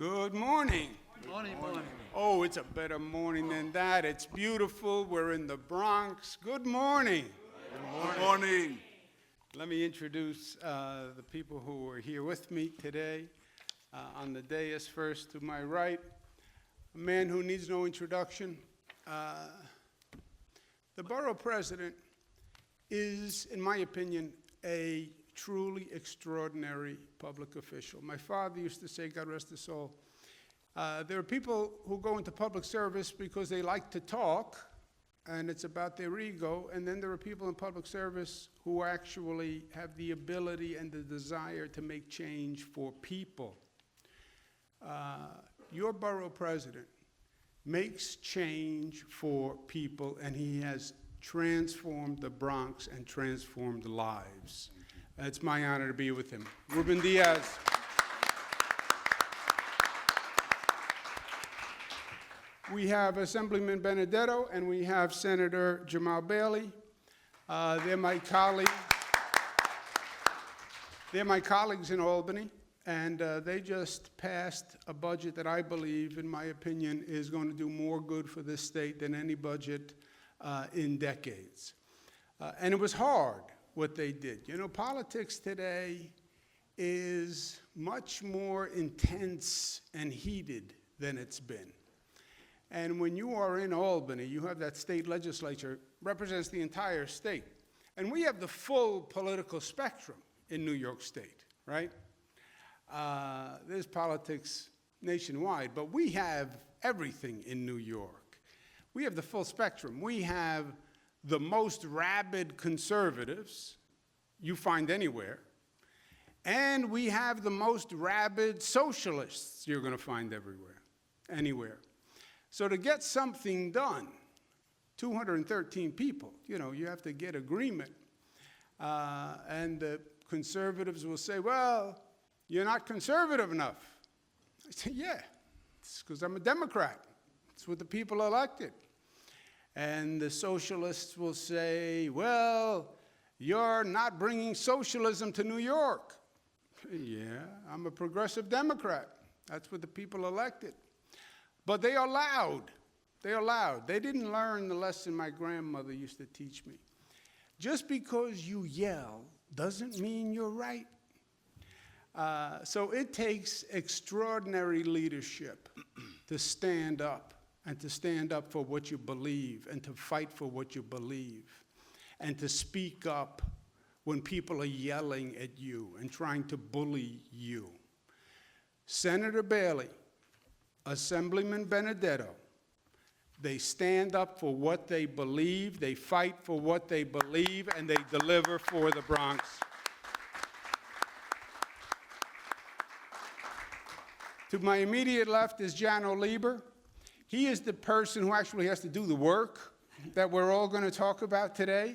Good morning. Morning. Oh, it's a better morning than that. It's beautiful. We're in the Bronx. Good morning. Good morning. Let me introduce the people who are here with me today. On the dais, first to my right, a man who needs no introduction. The borough president is, in my opinion, a truly extraordinary public official. My father used to say, God rest his soul, there are people who go into public service because they like to talk, and it's about their ego, and then there are people in public service who actually have the ability and the desire to make change for people. Your borough president makes change for people, and he has transformed the Bronx and transformed lives. It's my honor to be with him. Ruben Diaz. We have Assemblyman Benedetto, and we have Senator Jamal Bailey. They're my colleagues. They're my colleagues in Albany, and they just passed a budget that I believe, in my opinion, is going to do more good for this state than any budget in decades. And it was hard what they did. You know, politics today is much more intense and heated than it's been. And when you are in Albany, you have that state legislature, represents the entire state. And we have the full political spectrum in New York State, right? There's politics nationwide, but we have everything in New York. We have the full spectrum. We have the most rabid conservatives you find anywhere, and we have the most rabid socialists you're going to find anywhere. So to get something done, 213 people, you know, you have to get agreement. And the conservatives will say, well, you're not conservative enough. I say, yeah, it's because I'm a Democrat. It's what the people elected. And the socialists will say, well, you're not bringing socialism to New York. Yeah, I'm a progressive Democrat. That's what the people elected. But they are loud. They are loud. They didn't learn the lesson my grandmother used to teach me. Just because you yell doesn't mean you're right. So it takes extraordinary leadership to stand up, and to stand up for what you believe, and to fight for what you believe, and to speak up when people are yelling at you and trying to bully you. Senator Bailey, Assemblyman Benedetto, they stand up for what they believe, they fight for what they believe, and they deliver for the Bronx. To my immediate left is Jano Lieber. He is the person who actually has to do the work that we're all going to talk about today.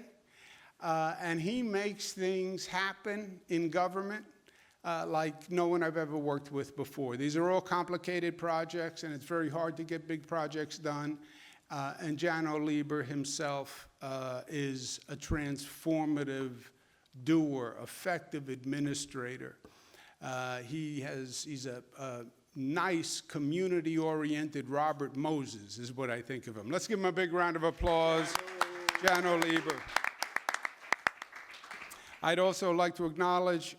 And he makes things happen in government like no one I've ever worked with before. These are all complicated projects, and it's very hard to get big projects done. And Jano Lieber himself is a transformative doer, effective administrator. He's a nice, community-oriented Robert Moses, is what I think of him. Let's give him a big round of applause, Jano Lieber. I'd also like to acknowledge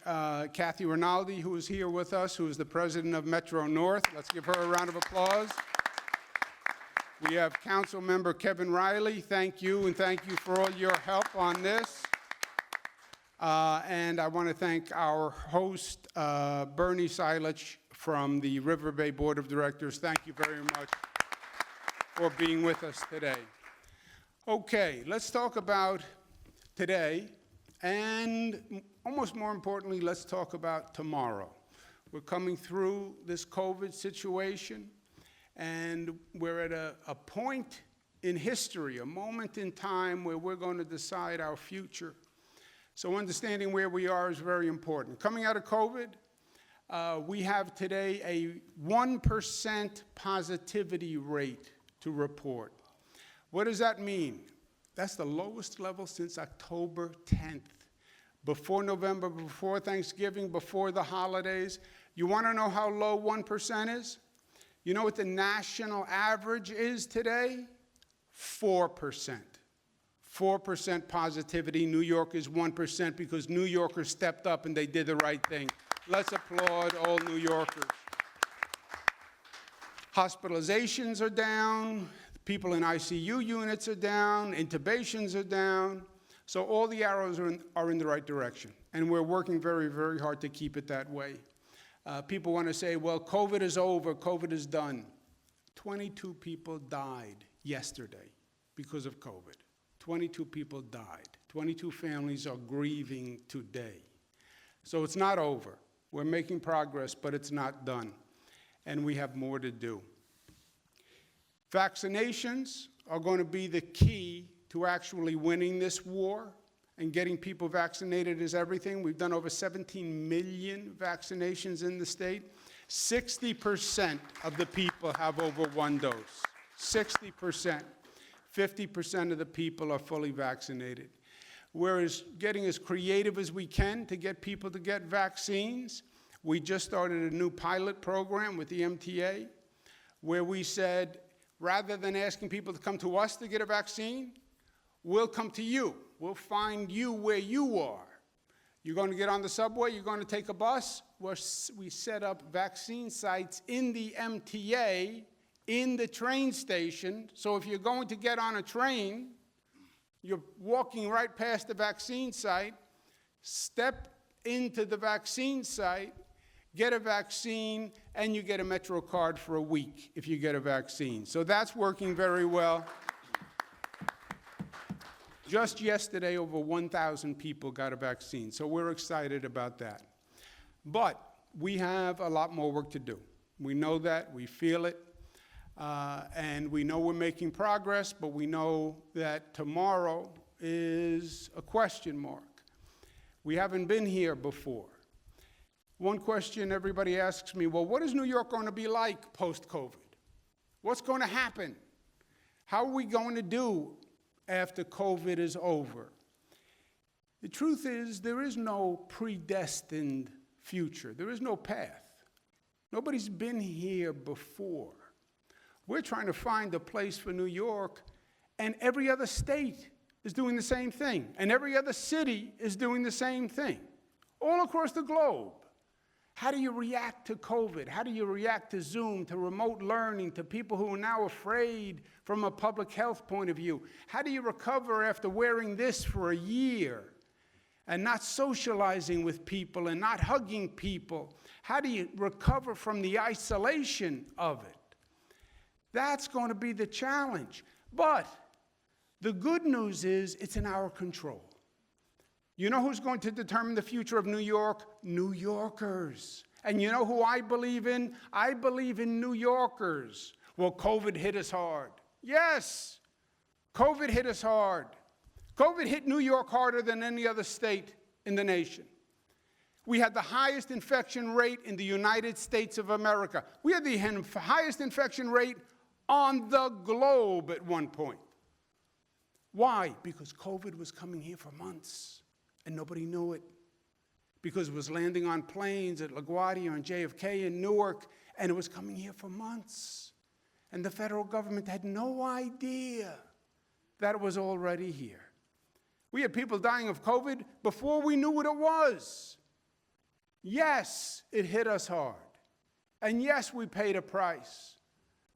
Kathy Rinaldi, who is here with us, who is the president of Metro North. Let's give her a round of applause. We have Council Member Kevin Riley. Thank you, and thank you for all your help on this. And I want to thank our host, Bernie Silich, from the River Bay Board of Directors. Thank you very much for being with us today. Okay, let's talk about today, and almost more importantly, let's talk about tomorrow. We're coming through this COVID situation, and we're at a point in history, a moment in time where we're going to decide our future. So understanding where we are is very important. Coming out of COVID, we have today a 1% positivity rate to report. What does that mean? That's the lowest level since October 10th. Before November, before Thanksgiving, before the holidays, You want to know how low 1% is? You know what the national average is today? 4%. 4% positivity. New York is 1% because New Yorkers stepped up and they did the right thing. Let's applaud all New Yorkers. Hospitalizations are down. People in ICU units are down. Intubations are down. So all the arrows are in the right direction. And we're working very, very hard to keep it that way. People want to say, well, COVID is over, COVID is done. 22 people died yesterday because of COVID. 22 people died. 22 families are grieving today. So it's not over. We're making progress, but it's not done. And we have more to do. Vaccinations are going to be the key to actually winning this war. And getting people vaccinated is everything. We've done over 17 million vaccinations in the state. 60% of the people have over one dose. 60%. 50% of the people are fully vaccinated. We're getting as creative as we can to get people to get vaccines. We just started a new pilot program with the MTA where we said, rather than asking people to come to us to get a vaccine, we'll come to you. We'll find you where you are. You're going to get on the subway, you're going to take a bus. We set up vaccine sites in the MTA, in the train station. So if you're going to get on a train, you're walking right past the vaccine site, step into the vaccine site, get a vaccine, and you get a Metro card for a week if you get a vaccine. So that's working very well. Just yesterday, over 1,000 people got a vaccine, so we're excited about that. But we have a lot more work to do. We know that, we feel it, and we know we're making progress, but we know that tomorrow is a question mark. We haven't been here before. One question everybody asks me, well, what is New York going to be like post-COVID? What's going to happen? How are we going to do after COVID is over? The truth is, there is no predestined future. There is no path. Nobody's been here before. We're trying to find a place for New York, and every other state is doing the same thing, and every other city is doing the same thing, all across the globe. How do you react to COVID? How do you react to Zoom, to remote learning, to people who are now afraid from a public health point of view? How do you recover after wearing this for a year and not socializing with people and not hugging people? How do you recover from the isolation of it? That's going to be the challenge. But the good news is it's in our control. You know who's going to determine the future of New York? New Yorkers. And you know who I believe in? I believe in New Yorkers. Well, COVID hit us hard. Yes, COVID hit us hard. COVID hit New York harder than any other state in the nation. We had the highest infection rate in the United States of America. We had the highest infection rate on the globe at one point. Why? Because COVID was coming here for months. And nobody knew it, because it was landing on planes at LaGuardia and JFK in Newark, and it was coming here for months. And the federal government had no idea that it was already here. We had people dying of COVID before we knew what it was. Yes, it hit us hard. And yes, we paid a price.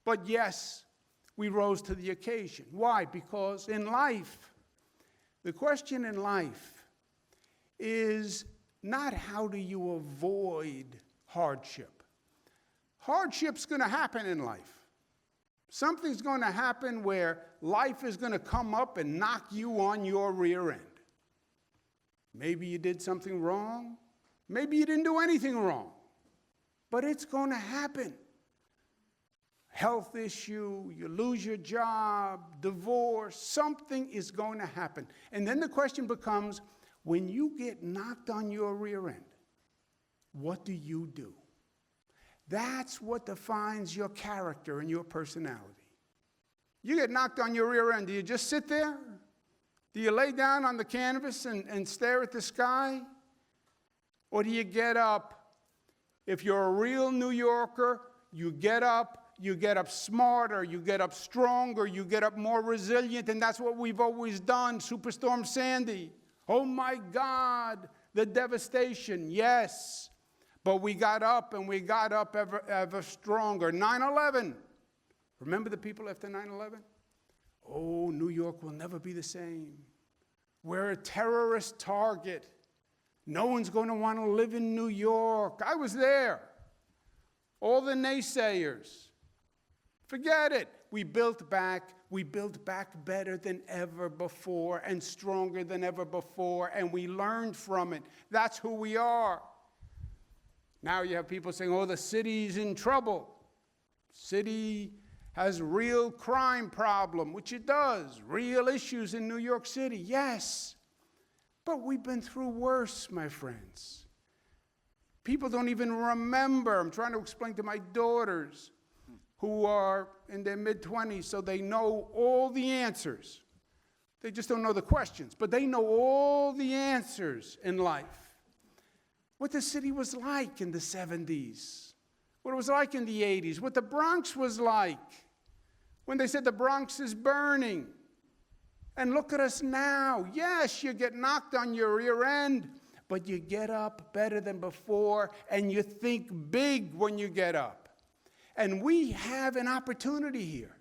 But yes, we rose to the occasion. Why? Because in life, the question in life is not how do you avoid hardship. Hardship's going to happen in life. Something's going to happen where life is going to come up and knock you on your rear end. Maybe you did something wrong. Maybe you didn't do anything wrong. But it's going to happen. Health issue, you lose your job, divorce, something is going to happen. And then the question becomes, when you get knocked on your rear end, what do you do? That's what defines your character and your personality. You get knocked on your rear end, do you just sit there? Do you lay down on the canvas and stare at the sky? Or do you get up If you're a real New Yorker, you get up smarter, you get up stronger, you get up more resilient, and that's what we've always done. Superstorm Sandy, oh my God, the devastation, yes. But we got up, and we got up ever stronger. 9/11, remember the people after 9/11? Oh, New York will never be the same. We're a terrorist target. No one's going to want to live in New York. I was there. All the naysayers. Forget it. We built back better than ever before and stronger than ever before, and we learned from it. That's who we are. Now you have people saying, oh, the city's in trouble. City has real crime problem, which it does. Real issues in New York City, yes. But we've been through worse, my friends. People don't even remember. I'm trying to explain to my daughters who are in their mid-20s, so they know all the answers. They just don't know the questions, but they know all the answers in life. What the city was like in the 70s, what it was like in the 80s, what the Bronx was like when they said the Bronx is burning. And look at us now. Yes, you get knocked on your rear end, but you get up better than before, and you think big when you get up. And we have an opportunity here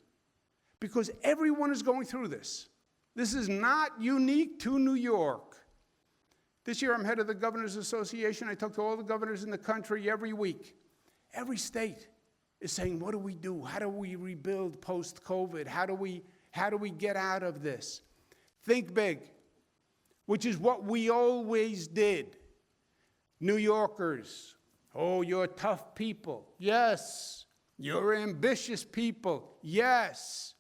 because everyone is going through this. This is not unique to New York. This year I'm head of the Governors Association. I talk to all the governors in the country every week. Every state is saying, what do we do? How do we rebuild post-COVID? How do we get out of this? Think big, which is what we always did. New Yorkers, oh, you're tough people. Yes. You're ambitious people. Yes.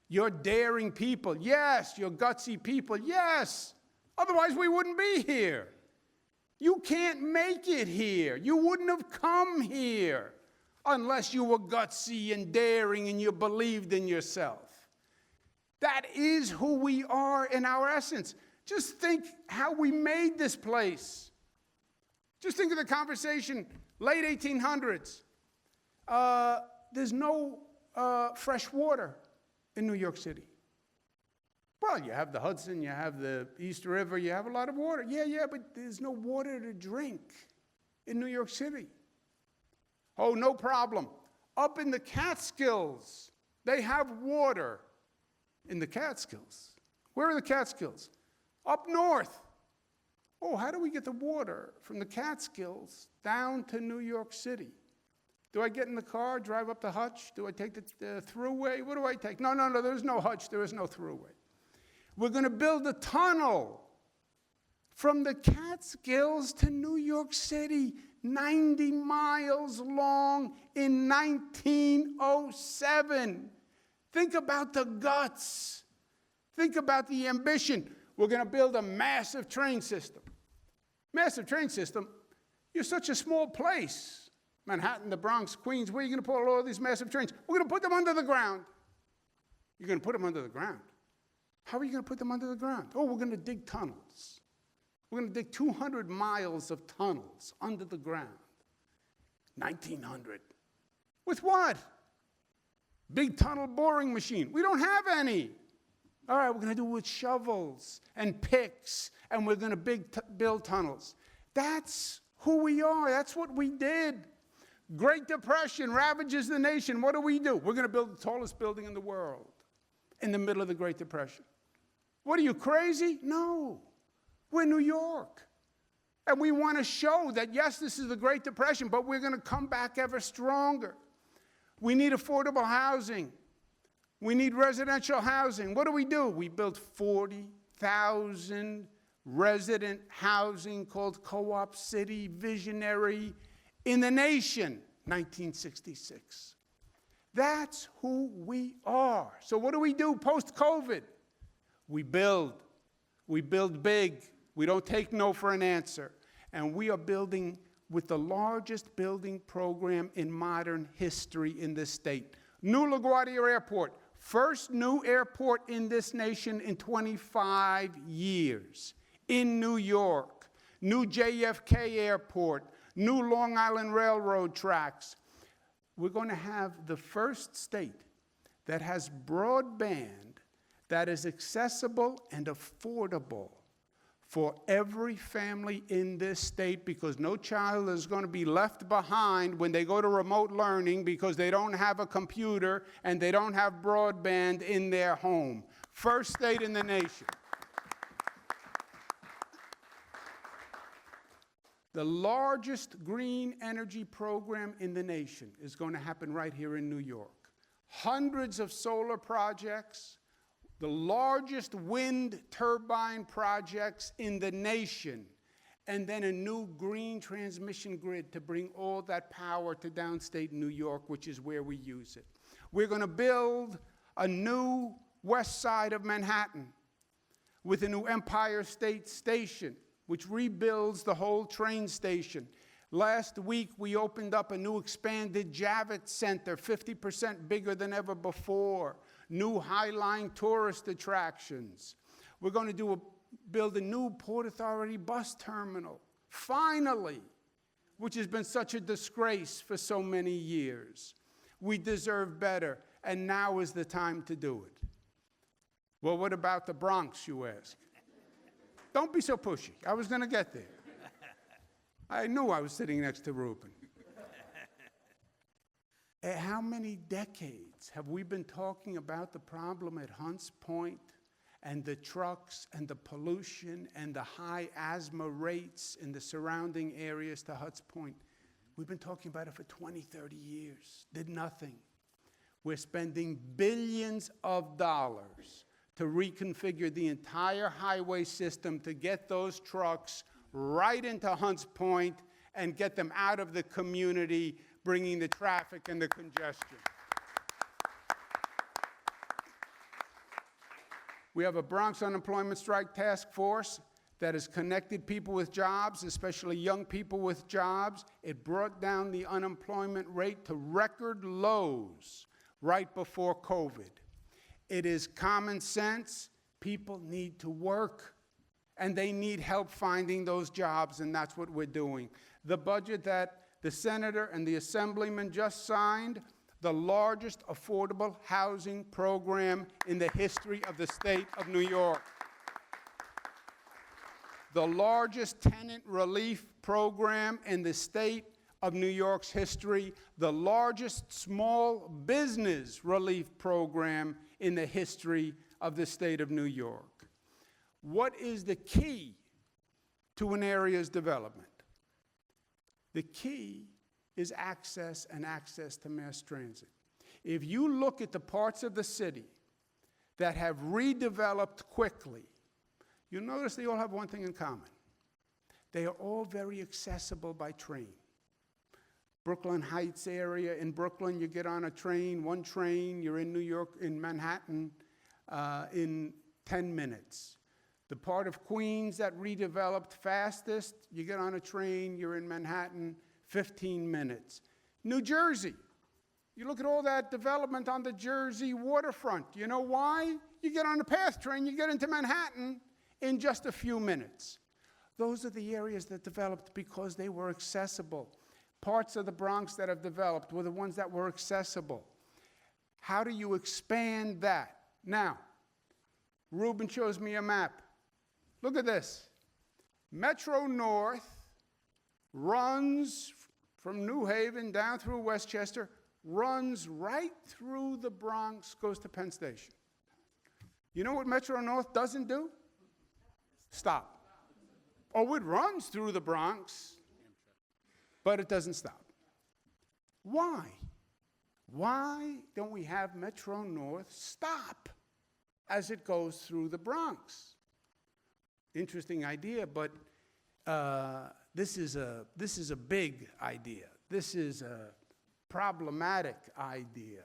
You're daring people. Yes. You're gutsy people. Yes. Otherwise, we wouldn't be here. You can't make it here. You wouldn't have come here unless you were gutsy and daring and you believed in yourself. That is who we are in our essence. Just think how we made this place. Just think of the conversation, late 1800s. There's no fresh water in New York City. Well, you have the Hudson, you have the East River, you have a lot of water. Yeah, but there's no water to drink in New York City. Oh, no problem. Up in the Catskills, they have water in the Catskills. Where are the Catskills? Up north. Oh, how do we get the water from the Catskills down to New York City? Do I get in the car, drive up the Hutch? Do I take the thruway? What do I take? No, there's no Hutch, there is no thruway. We're going to build a tunnel from the Catskills to New York City, 90 miles long in 1907. Think about the guts. Think about the ambition. We're going to build a massive train system. Massive train system? You're such a small place. Manhattan, the Bronx, Queens, where are you going to put all these massive trains? We're going to put them under the ground. You're going to put them under the ground. How are you going to put them under the ground? Oh, we're going to dig tunnels. We're going to dig 200 miles of tunnels under the ground. 1900. With what? Big tunnel boring machine. We don't have any. All right, we're going to do it with shovels and picks, and we're going to build tunnels. That's who we are. That's what we did. Great Depression ravages the nation. What do? We're going to build the tallest building in the world in the middle of the Great Depression. What are you, crazy? No. We're New York. And we want to show that, yes, this is the Great Depression, but we're going to come back ever stronger. We need affordable housing. We need residential housing. What do? We built 40,000 resident housing called Co-op City, visionary in the nation, 1966. That's who we are. So what do post-COVID? We build big. We don't take no for an answer. And we are building with the largest building program in modern history in this state. New LaGuardia Airport, first new airport in this nation in 25 years. In New York, new JFK Airport, new Long Island Railroad tracks. We're going to have the first state that has broadband that is accessible and affordable for every family in this state, because no child is going to be left behind when they go to remote learning because they don't have a computer and they don't have broadband in their home. First state in the nation. The largest green energy program in the nation is going to happen right here in New York. Hundreds of solar projects, the largest wind turbine projects in the nation, and then a new green transmission grid to bring all that power to downstate New York, which is where we use it. We're going to build a new west side of Manhattan with a new Empire State Station, which rebuilds the whole train station. Last week, we opened up a new expanded Javits Center, 50% bigger than ever before. New high-line tourist attractions. We're going to build a new Port Authority bus terminal, finally, which has been such a disgrace for so many years. We deserve better, and now is the time to do it. Well, what about the Bronx, you ask? Don't be so pushy. I was going to get there. I knew I was sitting next to Reuben. How many decades have we been talking about the problem at Hunts Point and the trucks and the pollution and the high asthma rates in the surrounding areas to Hunts Point? We've been talking about it for 20, 30 years. Did nothing. We're spending billions of dollars to reconfigure the entire highway system to get those trucks right into Hunts Point and get them out of the community, bringing the traffic and the congestion. We have a Bronx Unemployment Strike Task Force that has connected people with jobs, especially young people with jobs. It brought down the unemployment rate to record lows right before COVID. It is common sense. People need to work, and they need help finding those jobs, and that's what we're doing. The budget that the senator and the assemblyman just signed, the largest affordable housing program in the history of the state of New York. The largest tenant relief program in the state of New York's history, the largest small business relief program in the history of the state of New York. What is the key to an area's development? The key is access and access to mass transit. If you look at the parts of the city that have redeveloped quickly, you'll notice they all have one thing in common. They are all very accessible by train. Brooklyn Heights area, in Brooklyn, you get on a train, one train, you're in New York, in Manhattan, in 10 minutes. The part of Queens that redeveloped fastest, you get on a train, you're in Manhattan, 15 minutes. New Jersey, you look at all that development on the Jersey waterfront. You know why? You get on a PATH train, you get into Manhattan in just a few minutes. Those are the areas that developed because they were accessible. Parts of the Bronx that have developed were the ones that were accessible. How do you expand that? Now, Reuben shows me a map. Look at this. Metro North runs from New Haven down through Westchester, runs right through the Bronx, goes to Penn Station. You know what Metro North doesn't do? Stop. Oh, it runs through the Bronx, but it doesn't stop. Why? Why don't we have Metro North stop as it goes through the Bronx? Interesting idea, but this is a big idea. This is a problematic idea.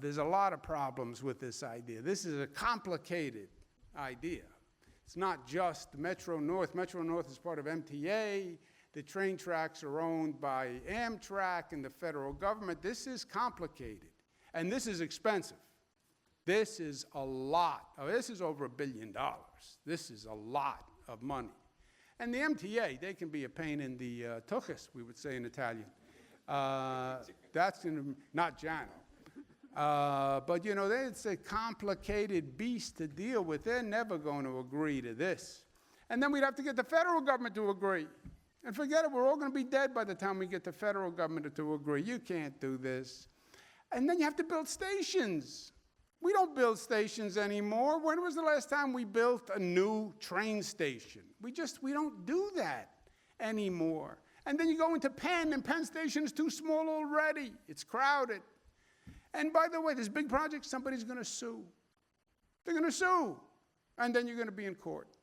There's a lot of problems with this idea. This is a complicated idea. It's not just Metro North. Metro North is part of MTA. The train tracks are owned by Amtrak and the federal government. This is complicated, and this is expensive. This is a lot. This is over $1 billion. This is a lot of money. And the MTA, they can be a pain in the tuchus, we would say in Italian. That's not Giano. But, you know, it's a complicated beast to deal with. They're never going to agree to this. And then we'd have to get the federal government to agree. And forget it, we're all going to be dead by the time we get the federal government to agree. You can't do this. And then you have to build stations. We don't build stations anymore. When was the last time we built a new train station? We don't do that anymore. And then you go into Penn, and Penn Station is too small already. It's crowded. And by the way, this big project, somebody's going to sue. They're going to sue. And then you're going to be in court.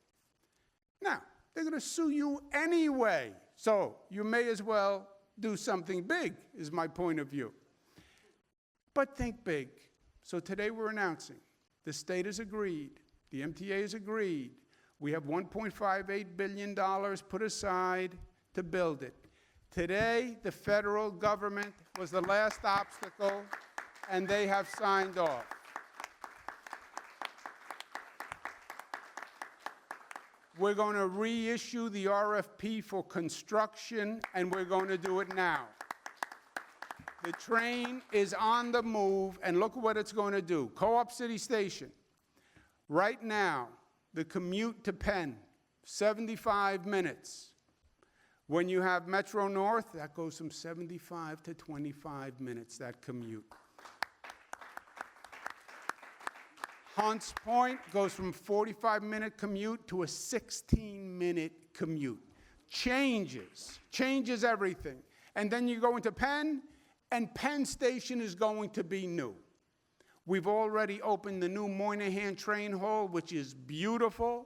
Now, they're going to sue you anyway. So you may as well do something big, is my point of view. But think big. So today we're announcing the state has agreed, the MTA has agreed. We have $1.58 billion put aside to build it. Today, the federal government was the last obstacle, and they have signed off. We're going to reissue the RFP for construction, and we're going to do it now. The train is on the move, and look what it's going to do. Co-op City Station. Right now, the commute to Penn, 75 minutes. When you have Metro North, that goes from 75 to 25 minutes, that commute. Hunts Point goes from 45-minute commute to a 16-minute commute. Changes everything. And then you go into Penn, and Penn Station is going to be new. We've already opened the new Moynihan Train Hall, which is beautiful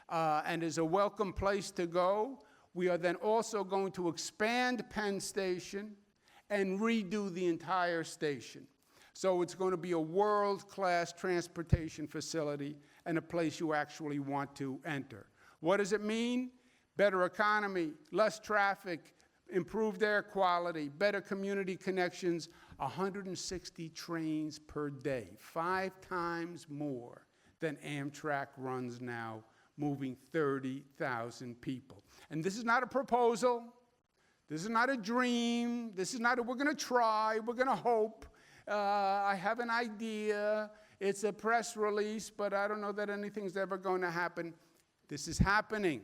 and is a welcome place to go. We are then also going to expand Penn Station and redo the entire station. So it's going to be a world-class transportation facility and a place you actually want to enter. What does it mean? Better economy, less traffic, improved air quality, better community connections, 160 trains per day, 5 times more than Amtrak runs now, moving 30,000 people. And this is not a proposal. This is not a dream. This is not a, we're going to try, we're going to hope. I have an idea. It's a press release, but I don't know that anything's ever going to happen. This is happening.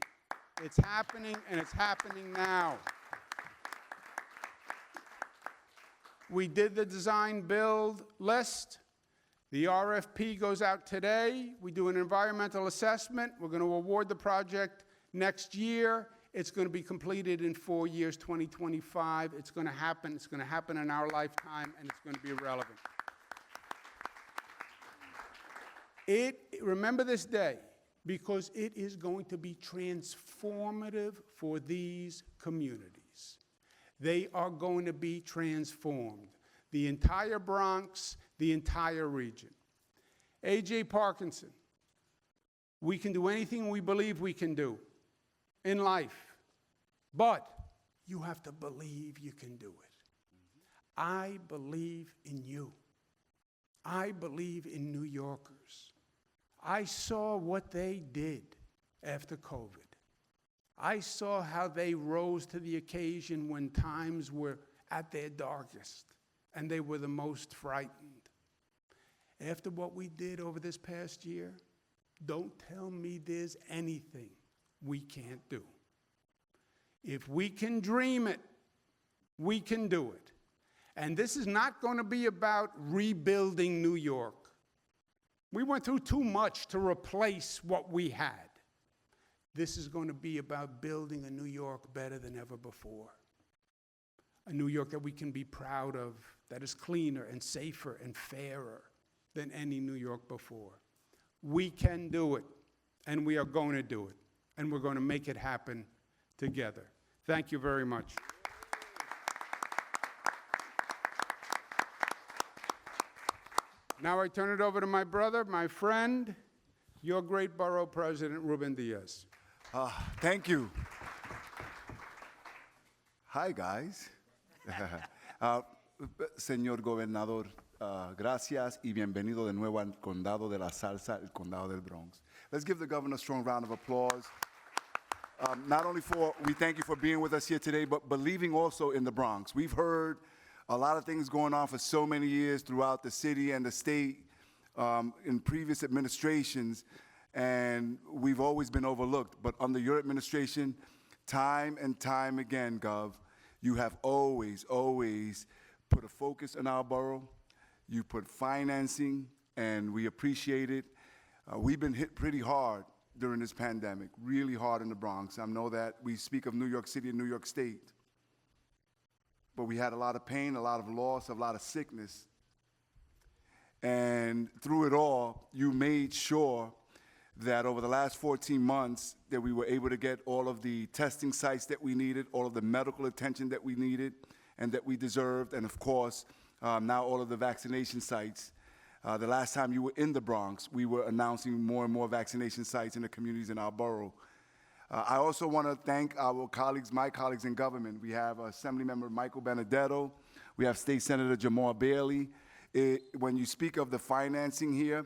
It's happening, and it's happening now. We did the design build list. The RFP goes out today. We do an environmental assessment. We're going to award the project next year. It's going to be completed in 4 years, 2025. It's going to happen. It's going to happen in our lifetime, and it's going to be relevant. Remember this day, because it is going to be transformative for these communities. They are going to be transformed. The entire Bronx, the entire region. A.J. Parkinson, we can do anything we believe we can do in life, but you have to believe you can do it. I believe in you. I believe in New Yorkers. I saw what they did after COVID. I saw how they rose to the occasion when times were at their darkest and they were the most frightened. After what we did over this past year, don't tell me there's anything we can't do. If we can dream it, we can do it. And this is not going to be about rebuilding New York. We went through too much to replace what we had. This is going to be about building a New York better than ever before. A New York that we can be proud of, that is cleaner and safer and fairer than any New York before. We can do it, and we are going to do it, and we're going to make it happen together. Thank you very much. Now I turn it over to my brother, my friend, your great borough president, Ruben Diaz. Thank you. Hi, guys. Señor Gobernador, gracias y bienvenido de nuevo al Condado de la Salsa, el Condado del Bronx. Let's give the governor a strong round of applause. Not only we thank you for being with us here today, but believing also in the Bronx. We've heard a lot of things going on for so many years throughout the city and the state in previous administrations, and we've always been overlooked. But under your administration, time and time again, Gov, you have always put a focus on our borough. You put financing, and we appreciate it. We've been hit pretty hard during this pandemic, really hard in the Bronx. I know that we speak of New York City and New York State, but we had a lot of pain, a lot of loss, a lot of sickness. And through it all, you made sure that over the last 14 months that we were able to get all of the testing sites that we needed, all of the medical attention that we needed and that we deserved, and of course, now all of the vaccination sites. The last time you were in the Bronx, we were announcing more and more vaccination sites in the communities in our borough. I also want to thank our colleagues, my colleagues in government. We have Assemblymember Michael Benedetto. We have State Senator Jamal Bailey. When you speak of the financing here,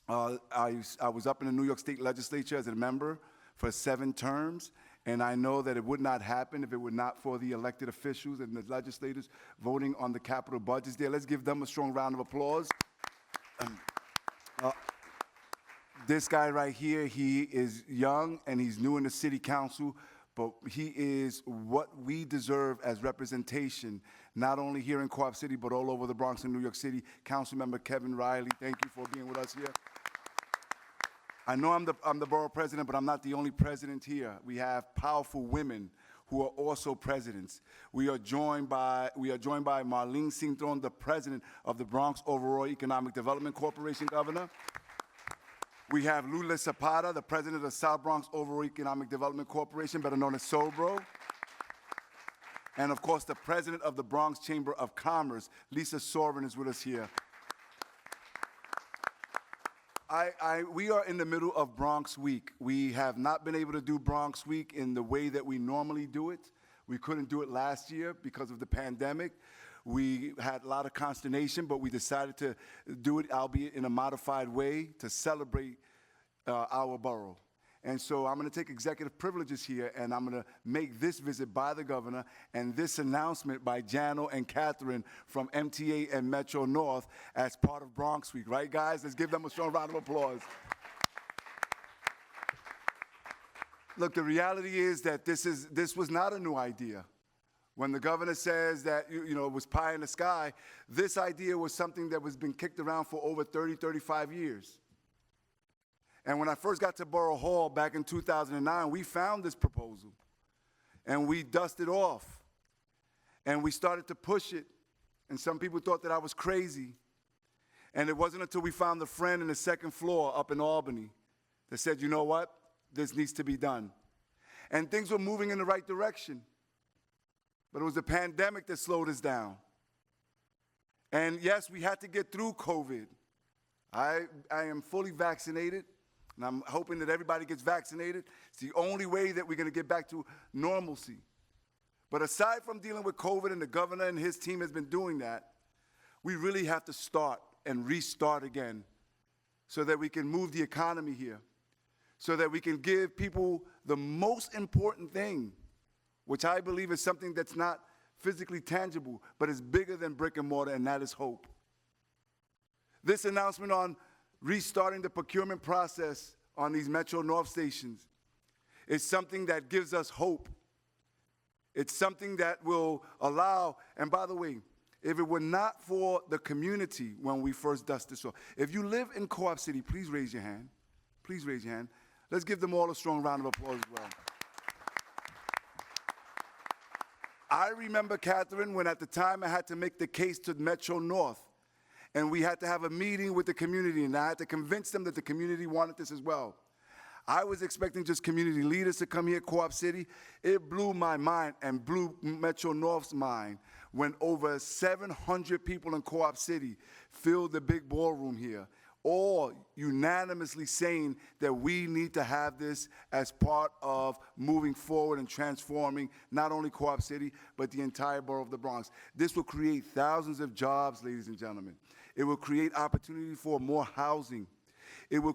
I was up in the New York State Legislature as a member for 7 terms, and I know that it would not happen if it were not for the elected officials and the legislators voting on the capital budgets there. Let's give them a strong round of applause. This guy right here, he is young and he's new in the city council, but he is what we deserve as representation, not only here in Co-op City, but all over the Bronx and New York City. Councilmember Kevin Riley, thank you for being with us here. I know I'm the borough president, but I'm not the only president here. We have powerful women who are also presidents. We are joined by Marlene Sintron, the president of the Bronx Overall Economic Development Corporation, Governor. We have Lula Zapata, the president of the South Bronx Overall Economic Development Corporation, better known as SOBRO. And of course, the president of the Bronx Chamber of Commerce, Lisa Sorin, is with us here. We are in the middle of Bronx Week. We have not been able to do Bronx Week in the way that we normally do it. We couldn't do it last year because of the pandemic. We had a lot of consternation, but we decided to do it, albeit in a modified way, to celebrate our borough. And so I'm going to take executive privileges here, and I'm going to make this visit by the governor and this announcement by Jano and Catherine from MTA and Metro North as part of Bronx Week. Right, guys? Let's give them a strong round of applause. Look, the reality is that this was not a new idea. When the governor says that it was pie in the sky, this idea was something that was been kicked around for over 30, 35 years. And when I first got to Borough Hall back in 2009, we found this proposal, and we dusted off, and we started to push it, and some people thought that I was crazy. And it wasn't until we found a friend in the second floor up in Albany that said, you know what, this needs to be done. And things were moving in the right direction, but it was the pandemic that slowed us down. And yes, we had to get through COVID. I am fully vaccinated. And I'm hoping that everybody gets vaccinated. It's the only way that we're going to get back to normalcy. But aside from dealing with COVID, and the governor and his team has been doing that, we really have to start and restart again so that we can move the economy here, so that we can give people the most important thing, which I believe is something that's not physically tangible, but is bigger than brick and mortar, and that is hope. This announcement on restarting the procurement process on these Metro North stations is something that gives us hope. It's something that will allow, and by the way, if it were not for the community when we first dusted this off, if you live in Co-op City, please raise your hand. Please raise your hand. Let's give them all a strong round of applause as well. I remember, Catherine, when at the time I had to make the case to Metro North, and we had to have a meeting with the community, and I had to convince them that the community wanted this as well. I was expecting just community leaders to come here at Co-op City. It blew my mind and blew Metro North's mind when over 700 people in Co-op City filled the big ballroom here, all unanimously saying that we need to have this as part of moving forward and transforming not only Co-op City, but the entire borough of the Bronx. This will create thousands of jobs, ladies and gentlemen. It will create opportunity for more housing. It will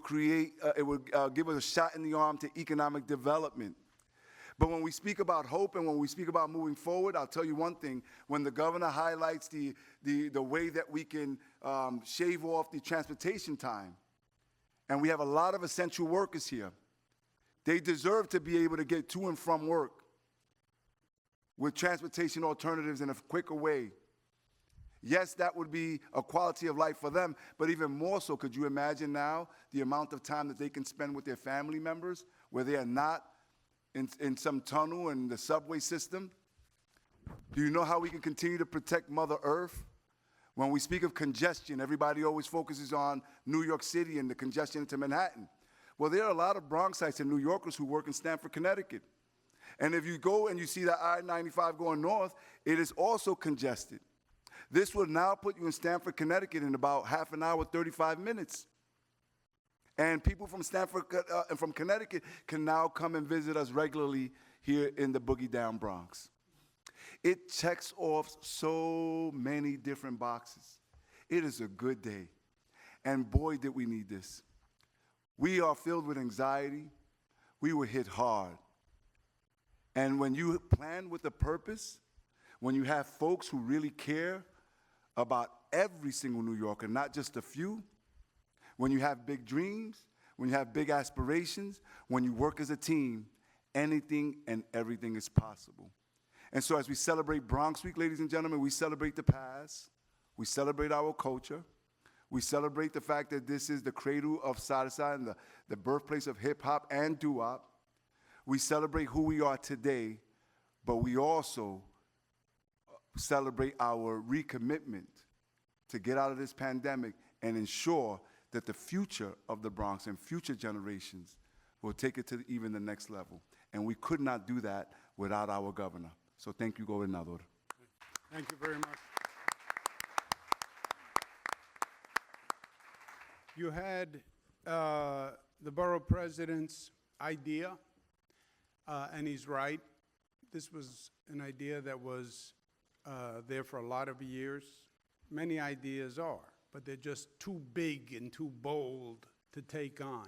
give us a shot in the arm to economic development. But when we speak about hope and when we speak about moving forward, I'll tell you one thing. When the governor highlights the way that we can shave off the transportation time, and we have a lot of essential workers here, they deserve to be able to get to and from work with transportation alternatives in a quicker way. Yes, that would be a quality of life for them, but even more so, could you imagine now the amount of time that they can spend with their family members where they are not in some tunnel in the subway system? Do you know how we can continue to protect Mother Earth? When we speak of congestion, everybody always focuses on New York City and the congestion into Manhattan. Well, there are a lot of Bronxites and New Yorkers who work in Stamford, Connecticut. And if you go and you see the I-95 going north, it is also congested. This will now put you in Stamford, Connecticut in about half an hour, 35 minutes. And people from Stamford and from Connecticut can now come and visit us regularly here in the Boogie Down Bronx. It checks off so many different boxes. It is a good day. And boy, did we need this. We are filled with anxiety. We were hit hard. And when you plan with a purpose, when you have folks who really care about every single New Yorker, not just a few, when you have big dreams, when you have big aspirations, when you work as a team, anything and everything is possible. And so as we celebrate Bronx Week, ladies and gentlemen, we celebrate the past, we celebrate our culture, we celebrate the fact that this is the cradle of salsa and the birthplace of hip-hop and doo-wop. We celebrate who we are today, but we also celebrate our recommitment to get out of this pandemic and ensure that the future of the Bronx and future generations will take it to even the next level. And we could not do that without our governor. So thank you, Gobernador. Thank you very much. You had the borough president's idea, and he's right. This was an idea that was there for a lot of years. Many ideas are, but they're just too big and too bold to take on.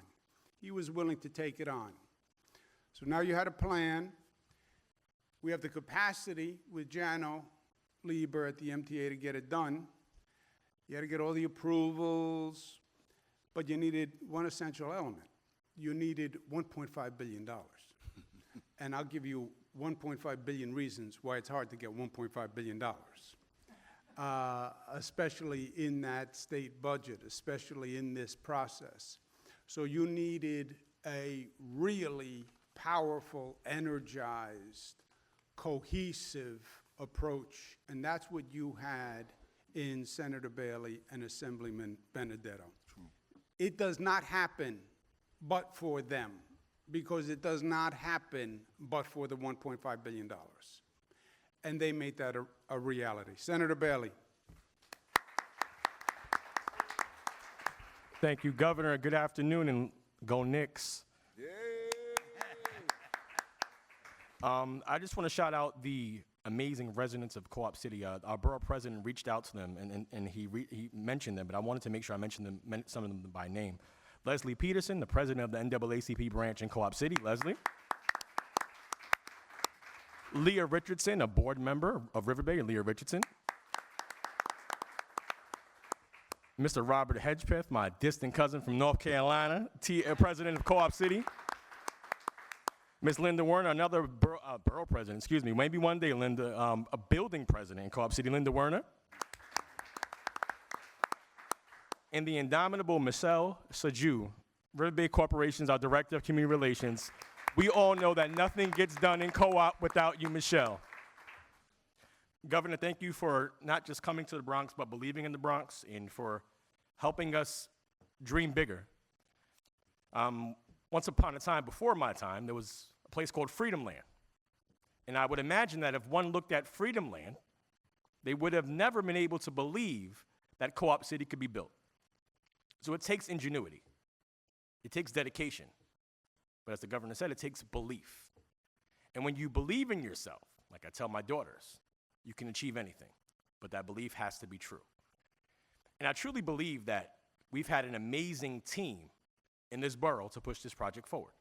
He was willing to take it on. So now you had a plan. We have the capacity with Jano Lieber at the MTA to get it done. You had to get all the approvals, but you needed one essential element. You needed $1.5 billion. And I'll give you 1.5 billion reasons why it's hard to get $1.5 billion, especially in that state budget, especially in this process. So you needed a really powerful, energized, cohesive approach, and that's what you had in Senator Bailey and Assemblyman Benedetto. True. It does not happen but for them, because it does not happen but for the $1.5 billion. And they made that a reality. Senator Bailey. Thank you, Governor. Good afternoon, and go Knicks. Yay! I just want to shout out the amazing residents of Co-op City. Our borough president reached out to them, and he mentioned them, but I wanted to make sure I mentioned them, some of them by name. Leslie Peterson, the president of the NAACP branch in Co-op City. Leslie. Leah Richardson, a board member of River Bay. Leah Richardson. Mr. Robert Hedgepeth, my distant cousin from North Carolina, president of Co-op City. Ms. Linda Werner, another borough president, excuse me. Maybe one day, Linda, a building president in Co-op City, Linda Werner. And the indomitable Michelle Sajou, River Bay Corporation's our director of community relations. We all know that nothing gets done in co-op without you, Michelle. Governor, thank you for not just coming to the Bronx, but believing in the Bronx and for helping us dream bigger. Once upon a time, before my time, there was a place called Freedom Land. And I would imagine that if one looked at Freedom Land, they would have never been able to believe that Co-op City could be built. So it takes ingenuity. It takes dedication. But as the governor said, it takes belief. And when you believe in yourself, like I tell my daughters, you can achieve anything. But that belief has to be true. And I truly believe that we've had an amazing team in this borough to push this project forward.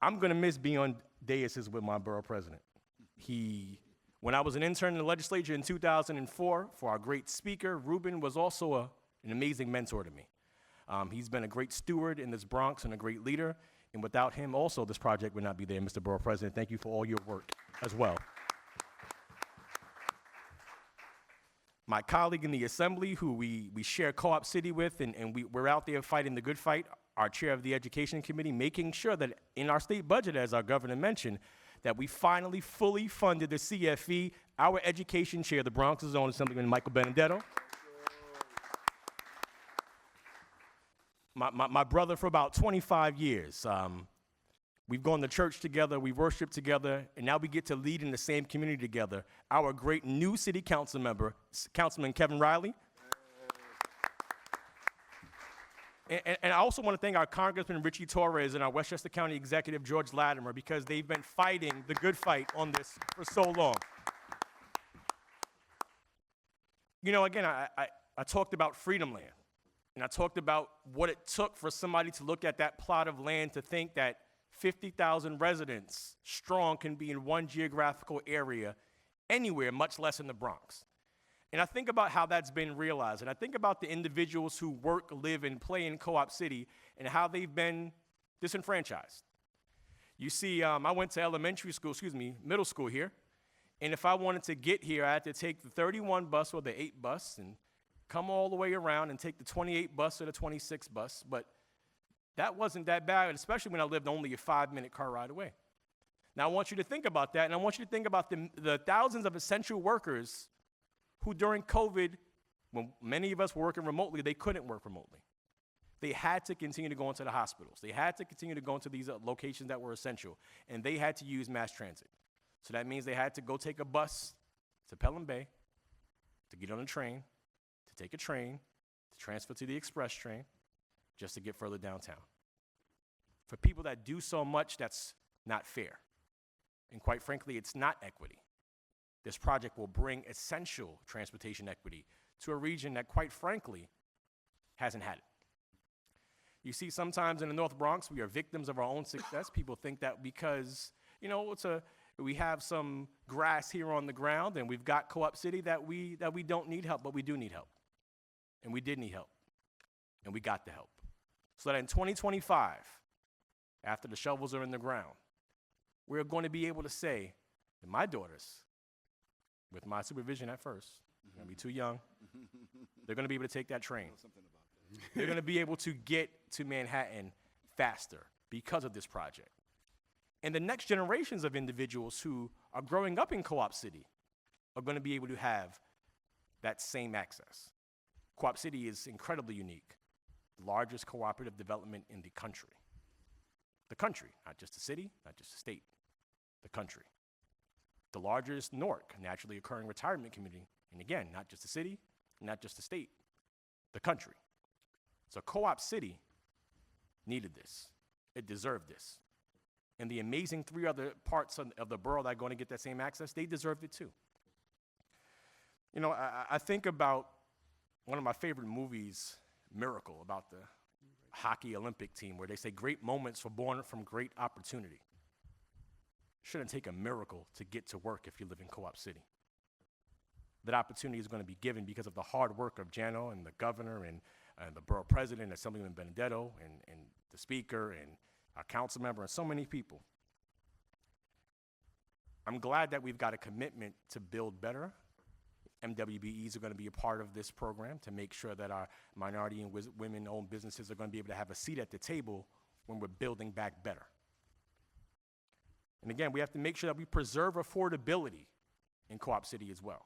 I'm going to miss being on daises with my borough president. When I was an intern in the legislature in 2004, for our great speaker, Ruben was also an amazing mentor to me. He's been a great steward in this Bronx and a great leader, and without him also, this project would not be there, Mr. Borough President. Thank you for all your work as well. My colleague in the Assembly, who we share Co-op City with, and we're out there fighting the good fight, our chair of the Education Committee, making sure that in our state budget, as our governor mentioned, that we finally fully funded the CFE, our education chair, the Bronx's own Assemblyman Michael Benedetto. My brother for about 25 years. We've gone to church together, we've worshiped together, and now we get to lead in the same community together. Our great new city council member, Councilman Kevin Riley. And I also want to thank our Congressman Richie Torres and our Westchester County Executive George Latimer, because they've been fighting the good fight on this for so long. You know, again, I talked about Freedom Land, and I talked about what it took for somebody to look at that plot of land to think that 50,000 residents strong can be in one geographical area anywhere, much less in the Bronx. And I think about how that's been realized, and I think about the individuals who work, live, and play in Co-op City and how they've been disenfranchised. You see, I went to middle school here, and if I wanted to get here, I had to take the 31 bus or the 8 bus and come all the way around and take the 28 bus or the 26 bus, but that wasn't that bad, especially when I lived only a 5-minute car ride away. Now, I want you to think about that, and I want you to think about the thousands of essential workers who during COVID, when many of us were working remotely, they couldn't work remotely. They had to continue to go into the hospitals. They had to continue to go into these locations that were essential, and they had to use mass transit. So that means they had to go take a bus to Pelham Bay, to get on a train, to take a train, to transfer to the express train, just to get further downtown. For people that do so much, that's not fair. And quite frankly, it's not equity. This project will bring essential transportation equity to a region that, quite frankly, hasn't had it. You see, sometimes in the North Bronx, we are victims of our own success. People think that because, you know, we have some grass here on the ground and we've got Co-op City that we don't need help, but we do need help. And we did need help. And we got the help. So that in 2025, after the shovels are in the ground, we're going to be able to say that my daughters, with my supervision at first, they're going to be too young, they're going to be able to take that train. They're going to be able to get to Manhattan faster because of this project. And the next generations of individuals who are growing up in Co-op City are going to be able to have that same access. Co-op City is incredibly unique. The largest cooperative development in the country. The country, not just the city, not just the state, the country. The largest NORC, naturally occurring retirement community, and again, not just the city, not just the state, the country. So Co-op City needed this. It deserved this. And the amazing 3 other parts of the borough that are going to get that same access, they deserved it too. You know, I think about one of my favorite movies, Miracle, about the hockey Olympic team, where they say great moments were born from great opportunity. Shouldn't take a miracle to get to work if you live in Co-op City. That opportunity is going to be given because of the hard work of Jano and the governor and the borough president, Assemblyman Benedetto, and the speaker, and our council member, and so many people. I'm glad that we've got a commitment to build better. MWBEs are going to be a part of this program to make sure that our minority and women-owned businesses are going to be able to have a seat at the table when we're building back better. And again, we have to make sure that we preserve affordability in Co-op City as well.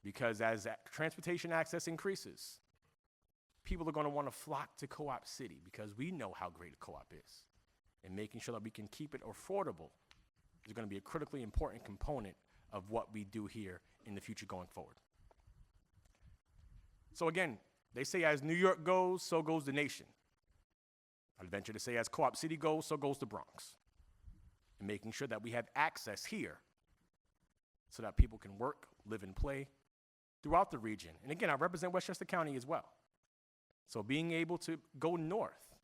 Because as transportation access increases, people are going to want to flock to Co-op City because we know how great a co-op is. And making sure that we can keep it affordable is going to be a critically important component of what we do here in the future going forward. So again, they say as New York goes, so goes the nation. I'd venture to say as Co-op City goes, so goes the Bronx. And making sure that we have access here so that people can work, live, and play throughout the region. And again, I represent Westchester County as well. So being able to go north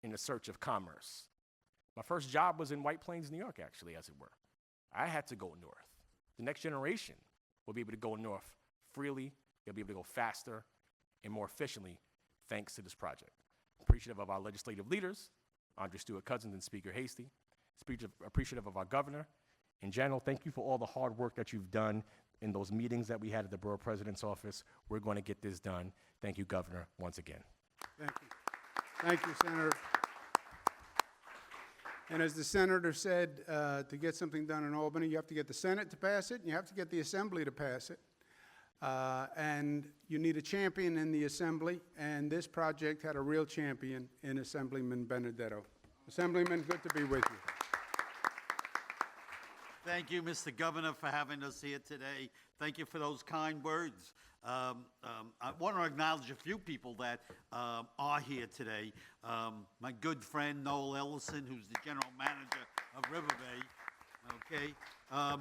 in the search of commerce, My first job was in White Plains, New York, actually, as it were. I had to go north. The next generation will be able to go north freely. They'll be able to go faster and more efficiently thanks to this project. Appreciative of our legislative leaders, Andre Stewart Cousins and Speaker Hasty. Appreciative of our governor. In general, thank you for all the hard work that you've done in those meetings that we had at the Borough President's office. We're going to get this done. Thank you, Governor, once again. Thank you. Thank you, Senator. And as the senator said, to get something done in Albany, you have to get the Senate to pass it, and you have to get the Assembly to pass it. And you need a champion in the Assembly, and this project had a real champion in Assemblyman Benedetto. Assemblyman, good to be with you. Thank you, Mr. Governor, for having us here today. Thank you for those kind words. I want to acknowledge a few people that are here today. My good friend, Noel Ellison, who's the general manager of River Bay. Okay.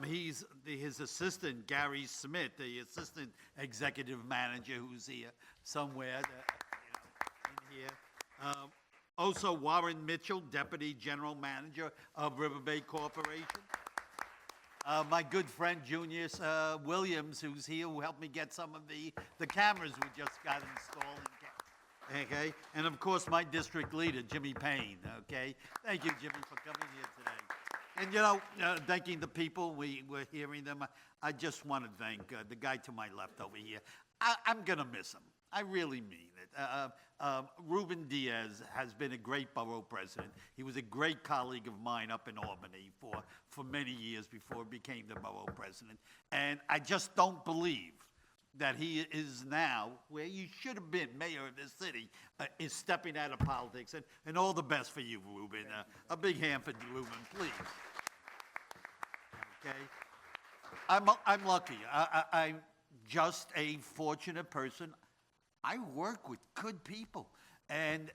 His assistant, Gary Smith, the assistant executive manager, who's here somewhere in here. Also, Warren Mitchell, deputy general manager of River Bay Corporation. My good friend, Junius Williams, who's here, who helped me get some of the cameras we just got installed. Okay, and of course, my district leader, Jimmy Payne. Okay, thank you, Jimmy, for coming here today. And you know, thanking the people, we're hearing them. I just want to thank the guy to my left over here. I'm gonna miss him. I really mean it. Ruben Diaz has been a great borough president. He was a great colleague of mine up in Albany for many years before he became the borough president. And I just don't believe that he is now, where you should have been mayor of this city, is stepping out of politics. And all the best for you, Ruben. A big hand for Ruben, please. Okay? I'm lucky. I'm just a fortunate person. I work with good people, and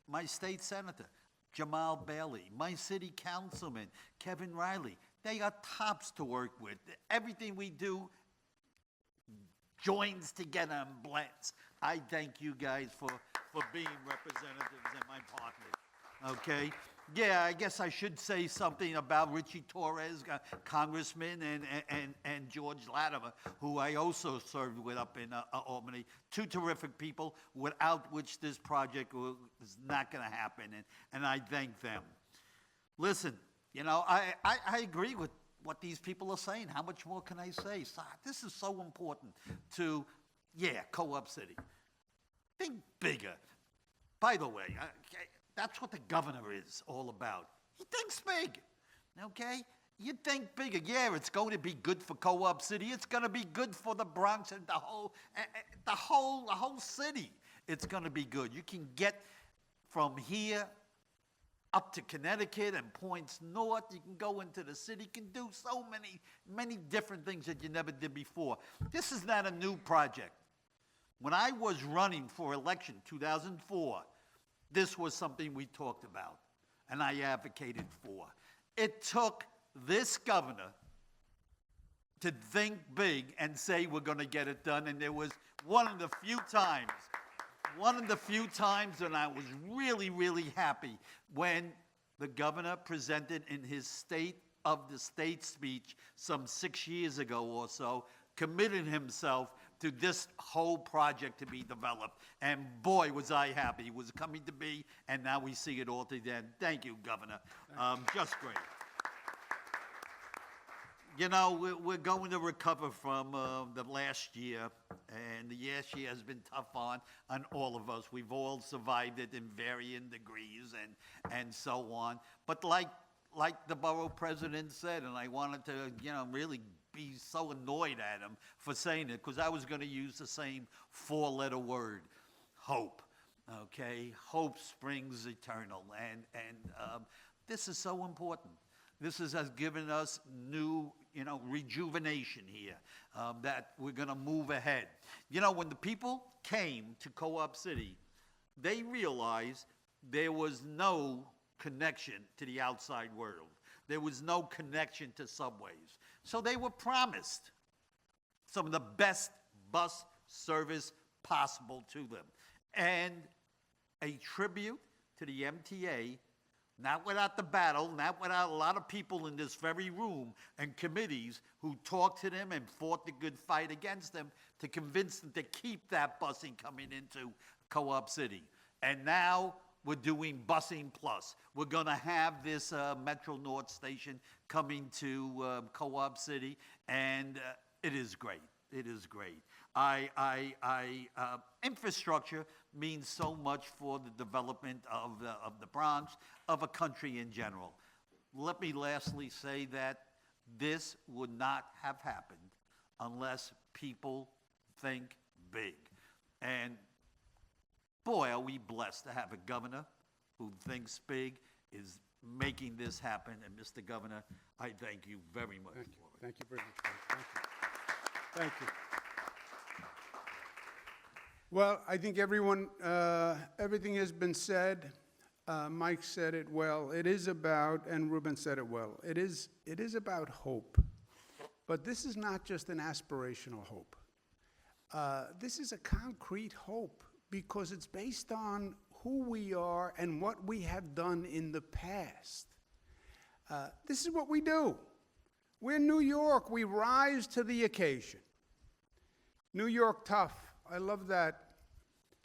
my state senator, Jamal Bailey, my city councilman, Kevin Riley, they are tops to work with. Everything we do joins together and blends. I thank you guys for being representatives and my partners, okay? Yeah, I guess I should say something about Richie Torres, Congressman, and George Latimer, who I also served with up in Albany. Two terrific people, without which this project is not going to happen, and I thank them. Listen, you know, I agree with what these people are saying. How much more can I say? So, this is so important to, Co-op City. Think bigger. By the way, that's what the governor is all about. He thinks big, okay? You think bigger. Yeah, it's going to be good for Co-op City. It's going to be good for the Bronx and the whole city. It's going to be good. You can get from here up to Connecticut and points north. You can go into the city. You can do so many different things that you never did before. This is not a new project. When I was running for election, 2004, this was something we talked about, and I advocated for. It took this governor to think big and say we're going to get it done, and there was one of the few times when I was really, really happy when the governor presented in his State of the State speech some 6 years ago or so, committed himself to this whole project to be developed. And boy, was I happy. It was coming to be, and now we see it all today. Thank you, Governor. Just great. You know, we're going to recover from the last year, and the last year has been tough on all of us. We've all survived it in varying degrees and so on. But like the borough president said, and I wanted to, really be so annoyed at him for saying it, because I was going to use the same four-letter word, hope. Okay, hope springs eternal, and this is so important. This has given us new, rejuvenation here, that we're going to move ahead. When the people came to Co-op City, they realized there was no connection to the outside world. There was no connection to subways. So they were promised some of the best bus service possible to them. And a tribute to the MTA not without the battle, not without a lot of people in this very room and committees who talked to them and fought the good fight against them to convince them to keep that busing coming into Co-op City. And now we're doing busing plus. We're going to have this Metro North station coming to Co-op City, and it is great. It is great. Infrastructure means so much for the development of the Bronx, of a country in general. Let me lastly say that this would not have happened unless people think big. And boy, are we blessed to have a governor who thinks big, is making this happen. And Mr. Governor, I thank you very much. Thank you. Thank you very much. Thank you. Thank you. Well, I think everyone, everything has been said. Mike said it well. It is about, and Ruben said it well, it is about hope. But this is not just an aspirational hope. This is a concrete hope because it's based on who we are and what we have done in the past. This is what we do. We're New York. We rise to the occasion. New York tough. I love that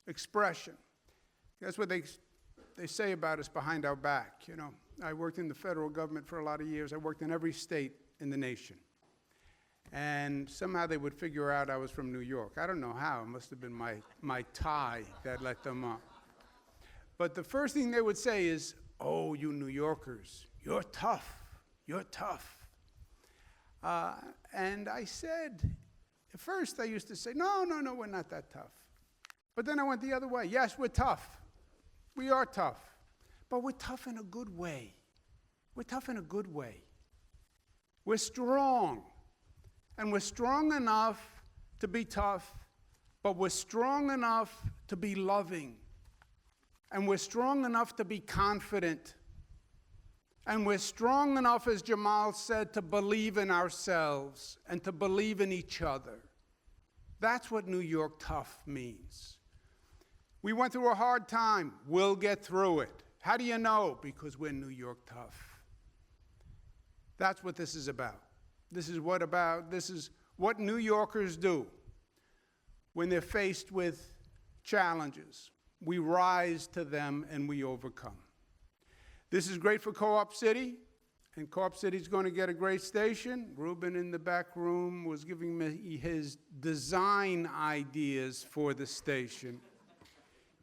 expression. That's what they say about us behind our back. You know, I worked in the federal government for a lot of years. I worked in every state in the nation. And somehow they would figure out I was from New York. I don't know how. It must have been my tie that let them up. But the first thing they would say is, oh, you New Yorkers, you're tough. You're tough. And I said, at first I used to say, no, we're not that tough. But then I went the other way. Yes, we're tough. We are tough. But we're tough in a good way. We're tough in a good way. We're strong. And we're strong enough to be tough, but we're strong enough to be loving. And we're strong enough to be confident. And we're strong enough, as Jamal said, to believe in ourselves and to believe in each other. That's what New York tough means. We went through a hard time. We'll get through it. How do you know? Because we're New York tough. That's what this is about. This is what New Yorkers do when they're faced with challenges. We rise to them and we overcome. This is great for Co-op City, and Co-op City's going to get a great station. Ruben in the back room was giving me his design ideas for the station.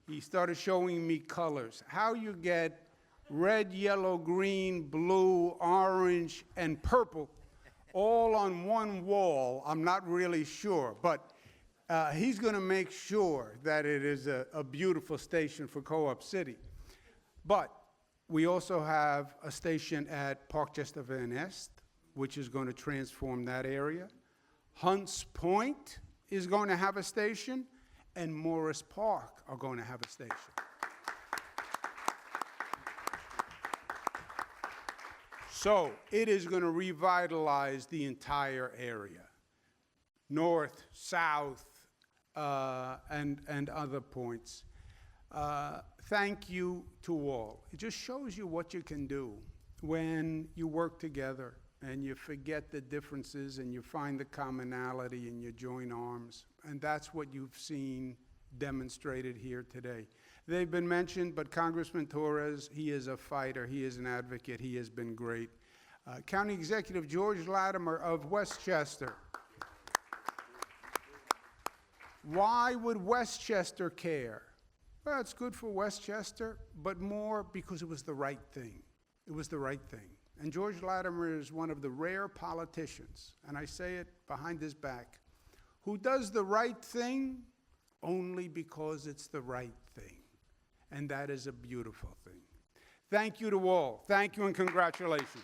He started showing me colors. How you get red, yellow, green, blue, orange, and purple all on one wall, I'm not really sure. But he's going to make sure that it is a beautiful station for Co-op City. But we also have a station at Park Chester Van Nest, which is going to transform that area. Hunts Point is going to have a station, and Morris Park are going to have a station. So it is going to revitalize the entire area, north, south, and other points. Thank you to all. It just shows you what you can do when you work together and you forget the differences and you find the commonality and you join arms. And that's what you've seen demonstrated here today. They've been mentioned, but Congressman Torres, he is a fighter, he is an advocate, he has been great. County Executive George Latimer of Westchester. Why would Westchester care? Well, it's good for Westchester, but more because it was the right thing. It was the right thing. And George Latimer is one of the rare politicians, and I say it behind his back, who does the right thing only because it's the right thing. And that is a beautiful thing. Thank you to all. Thank you and congratulations.